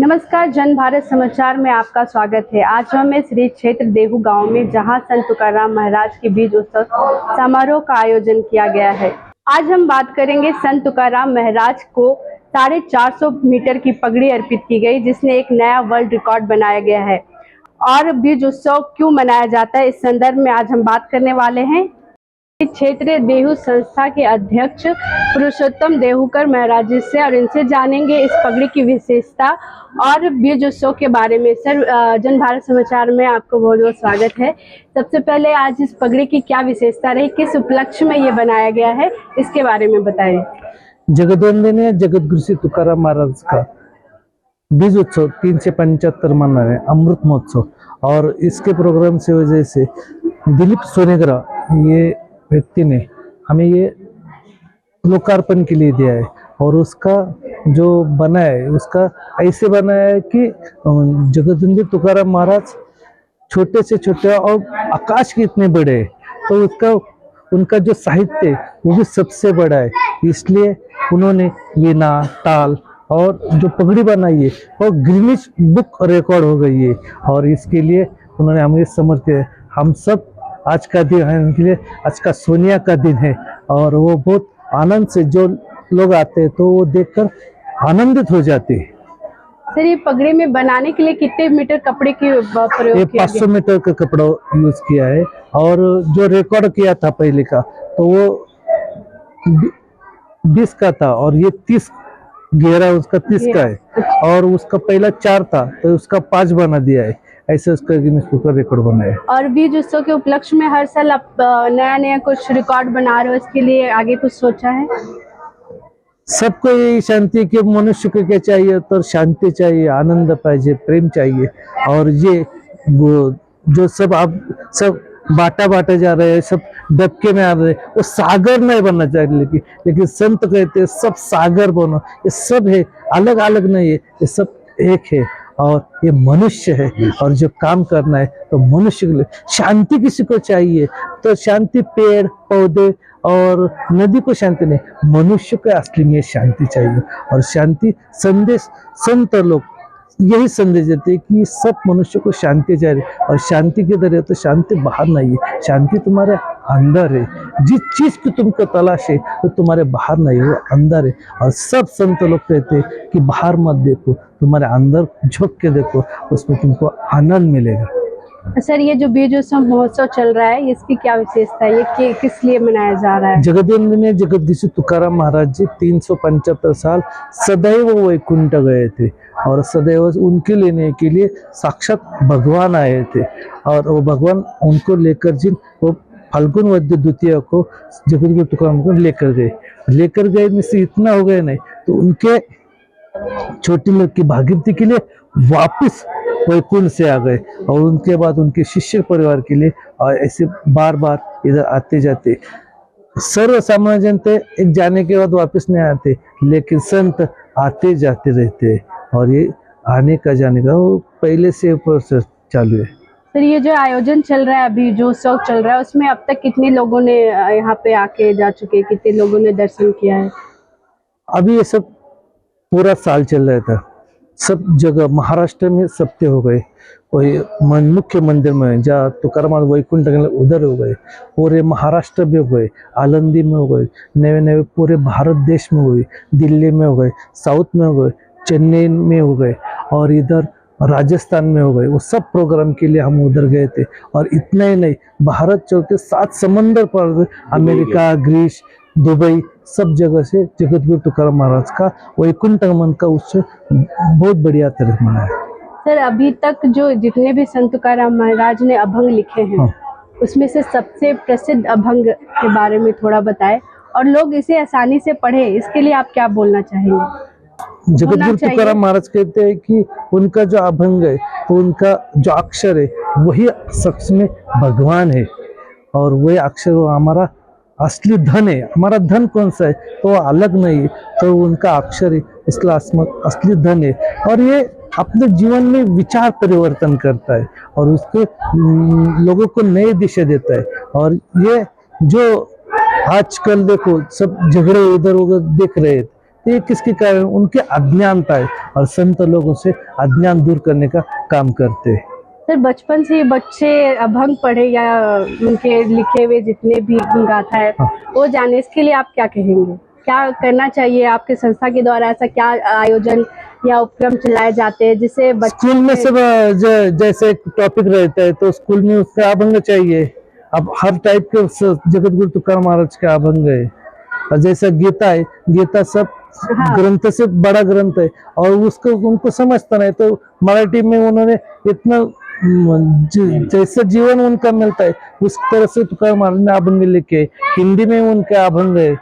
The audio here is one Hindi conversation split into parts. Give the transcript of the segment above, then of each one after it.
नमस्कार, जन भारत समाचार में आपका स्वागत है। आज हम श्री क्षेत्र देहू गांव में जहां संत तुकाराम महाराज के बीज उत्सव समारोह का आयोजन किया गया है। आज हम बात करेंगे संत तुकाराम महाराज को 450 मीटर की पगड़ी अर्पित की गई, जिसने एक नया वर्ल्ड रिकॉर्ड बनाया गया है। और बीज उत्सव क्यों मनाया जाता है, इस संदर्भ में आज हम बात करने वाले हैं क्षेत्र देहू संस्था के अध्यक्ष पुरुषोत्तम देहूकर महाराज जी से, और इनसे जानेंगे इस पगड़ी की विशेषता और बीज उत्सव के बारे में। सर, जन भारत समाचार में आपको बहुत बहुत स्वागत है। सबसे पहले आज इस पगड़ी की क्या विशेषता रही, किस उपलक्ष्य में ये बनाया गया है, इसके बारे में बताएं। जगतवंदनीय जगतगुरु श्री तुकाराम महाराज का बीज उत्सव 375 मना रहे, अमृत महोत्सव। और इसके प्रोग्राम से वजह से दिलीप सोनेग्रा ये व्यक्ति ने हमें ये लोकार्पण के लिए दिया है। और उसका जो बना है, उसका ऐसे बनाया है कि जगतवंदनीय तुकाराम महाराज छोटे से छोटे और आकाश के इतने बड़े हैं, तो उनका जो साहित्य वो भी सबसे बड़ा है। इसलिए उन्होंने वीणा, ताल और जो पगड़ी बनाई है वो गिनीज बुक रिकॉर्ड हो गई है। और इसके लिए उन्होंने हमें समर्पित है। हम सब आज का दिन है उनके लिए, आज का सोनिया का दिन है। और वो बहुत आनंद से जो लोग आते हैं तो वो देखकर आनंदित हो जाते हैं। सर, ये पगड़ी में बनाने के लिए कितने मीटर कपड़े की प्रयोग किया? 500 मीटर का कपड़ा यूज किया है। और जो रिकॉर्ड किया था पहले का, तो वो 20 का था और ये 30 गहरा उसका 30 का है। और उसका पहला 4 था तो उसका 5 बना दिया है। ऐसे उसका गिनीज बुक का रिकॉर्ड बना है। और बीज उत्सव के उपलक्ष्य में हर साल आप नया नया कुछ रिकॉर्ड बना रहे हो, इसके लिए आगे कुछ सोचा है? सबको यही शांति के, मनुष्य को क्या चाहिए तो शांति चाहिए, आनंद पाहिजे, प्रेम चाहिए। और ये जो सब आप सब बांटा जा रहे हैं, सब डबके में आ रहे हैं, वो सागर नहीं बनना चाहिए। लेकिन संत कहते हैं सब सागर बनो। ये सब है, अलग अलग नहीं है, ये सब एक है। और ये मनुष्य है और जो काम करना है तो मनुष्य के लिए शांति किसी को चाहिए तो शांति पेड़ पौधे और नदी को शांति नहीं, मनुष्य को असली में शांति चाहिए। और शांति संदेश संत लोग यही संदेश देते हैं कि सब मनुष्य को शांति चाहिए। और शांति किधर है तो शांति बाहर नहीं है, शांति तुम्हारे अंदर है। जिस चीज की तुमको तलाश है तो तुम्हारे बाहर नहीं, वो अंदर है। और सब संत लोग कहते हैं कि बाहर मत देखो, तुम्हारे अंदर झुक के देखो, उसमें तुमको आनंद मिलेगा। सर, ये जो बीज उत्सव महोत्सव चल रहा है, इसकी क्या विशेषता है, ये किस लिए मनाया जा रहा है? जगतवंदनीय जगतगुरु श्री तुकाराम महाराज जी 375 साल सदैव वैकुंठ गए थे। और सदैव उनके लेने के लिए साक्षात भगवान आए थे। और वो भगवान उनको लेकर वो फाल्गुन वद्य द्वितीय को जगतगुरु तुकाराम को लेकर गए में से इतना हो गए नहीं, तो उनके छोटी लोग की भागीरथी के लिए वापस वैकुंठ से आ गए। और उनके बाद उनके शिष्य परिवार के लिए ऐसे बार बार इधर आते जाते। सर्व सामान्य जनते एक जाने के बाद वापस नहीं आते, लेकिन संत आते जाते रहते। और ये आने का जाने का वो पहले से प्रोसेस चालू है। सर, ये जो आयोजन चल रहा है, अभी जो उत्सव चल रहा है, उसमें अब तक कितने लोगों ने यहाँ पे आके जा चुके, कितने लोगों ने दर्शन किया है? अभी ये सब पूरा साल चल रहा था, सब जगह महाराष्ट्र में सप्ते हो गए। वही मुख्य मंदिर में जहाँ तुकाराम वैकुंठ उधर हो गए, पूरे महाराष्ट्र में हो गए, आलंदी में हो गए, नए नए पूरे भारत देश में हो गए, दिल्ली में हो गए, साउथ में हो गए, चेन्नई में हो गए और इधर राजस्थान में हो गए। वो सब प्रोग्राम के लिए हम उधर गए थे। और इतना ही नहीं, भारत चौथे 7 समंदर पर, अमेरिका, ग्रीस, दुबई, सब जगह से जगतगुरु तुकाराम महाराज का वैकुंठ आगमन का उत्सव बहुत बढ़िया तरह मनाया। सर, अभी तक जो जितने भी संत तुकाराम महाराज ने अभंग लिखे हैं, हाँ। उसमें से सबसे प्रसिद्ध अभंग के बारे में थोड़ा बताएं, और लोग इसे आसानी से पढ़े, इसके लिए आप क्या बोलना चाहेंगे? जगतगुरु तुकाराम महाराज कहते हैं कि उनका जो अभंग है, तो उनका जो अक्षर है वही सच में भगवान है। और वही अक्षर हमारा असली धन है। हमारा धन कौन सा है तो अलग नहीं है, तो उनका अक्षर है, इसका असली धन है। और ये अपने जीवन में विचार परिवर्तन करता है और उसके लोगों को नई दिशा देता है। और ये जो आजकल देखो सब झगड़े इधर उधर देख रहे हैं, ये किसके कारण? उनके अज्ञानता है। और संत लोगों से अज्ञान दूर करने का काम करते हैं। सर, बचपन से ही बच्चे अभंग पढ़े या उनके लिखे हुए जितने भी गाथा है वो जाने, इसके लिए आप क्या कहेंगे? क्या करना चाहिए? आपके संस्था के द्वारा ऐसा क्या आयोजन या उपक्रम चलाए जाते हैं जिससे स्कूल में सब जैसे एक टॉपिक रहता है तो स्कूल में उसका अभंग चाहिए। अब हर टाइप के जगत गुरु तुकाराम महाराज का अभंग है। और जैसा गीता है, गीता सब ग्रंथ से बड़ा ग्रंथ है और उसको उनको समझता नहीं, तो मराठी में उन्होंने इतना जैसा जीवन उनका मिलता है उस तरह से तुकाराम महाराज ने अभंग लिखे। हिंदी में उनका अभंग है,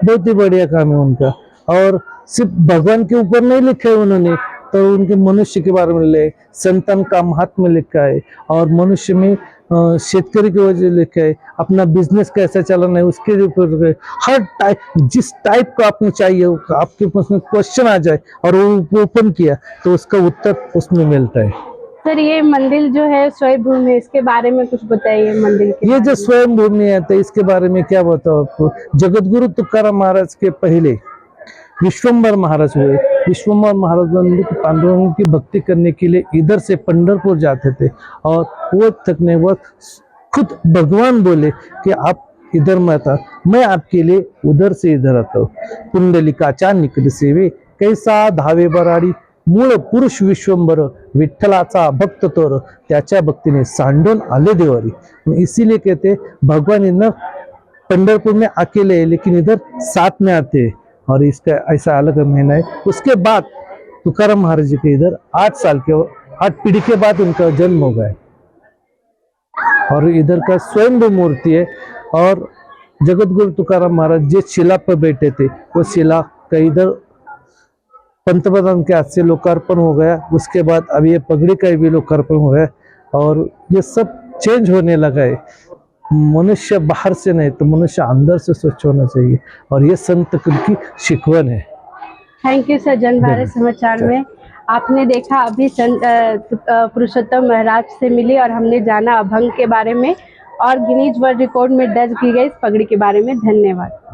बहुत ही बढ़िया काम है उनका। और सिर्फ भगवान के ऊपर नहीं लिखा है उन्होंने, तो उनके मनुष्य के बारे में लिखे, संतान का महात्म्य लिखा है और मनुष्य में शेतकरी की वजह लिखा है, अपना बिजनेस कैसा चलाना है उसके ऊपर। हर टाइप, जिस टाइप का आपको चाहिए आपके पास में क्वेश्चन आ जाए और वो ओपन किया तो उसका उत्तर उसमें मिलता है। सर, ये मंदिर जो है स्वयं भूमि है, इसके बारे में कुछ बताइए। मंदिर के ये जो स्वयं भूमि है तो इसके बारे में क्या बताओ आपको। जगत गुरु तुकाराम महाराज के पहले विश्वंभर महाराज हुए। विश्वंभर महाराज पांडवों की भक्ति करने के लिए इधर से पंढरपुर जाते थे और वो थकने वक्त खुद भगवान बोले कि आप इधर मत आ, मैं आपके लिए उधर से इधर आता हूँ। पुंडलिकाच्या निकट सेवे कैसा धावे बराडी, मूळ पुरुष विश्वंभर, विठ्ठलाचा भक्त तोर, त्याच्या भक्तीने सांडून आले देवारी। इसीलिए कहते भगवान इधर पंढरपुर में अकेले है लेकिन इधर साथ में आते हैं और इसका ऐसा अलग महीना है। उसके बाद तुकाराम महाराज जी के इधर 8 पीढ़ी के बाद उनका जन्म हो गया और इधर का स्वयं मूर्ति है। और जगत गुरु तुकाराम महाराज जिस शिला पर बैठे थे वो शिला का इधर पंतप्रधान के हाथ से लोकार्पण हो गया। उसके बाद अभी ये पगड़ी का भी लोकार्पण हो गया और ये सब चेंज होने लगा है। मनुष्य बाहर से नहीं तो मनुष्य अंदर से स्वच्छ होना चाहिए और ये संत की शिकवन है। Thank you sir. जन भारत समाचार में आपने देखा अभी पुरुषोत्तम महाराज से मिली और हमने जाना अभंग के बारे में और गिनीज वर्ल्ड रिकॉर्ड में दर्ज की गई इस पगड़ी के बारे में। धन्यवाद।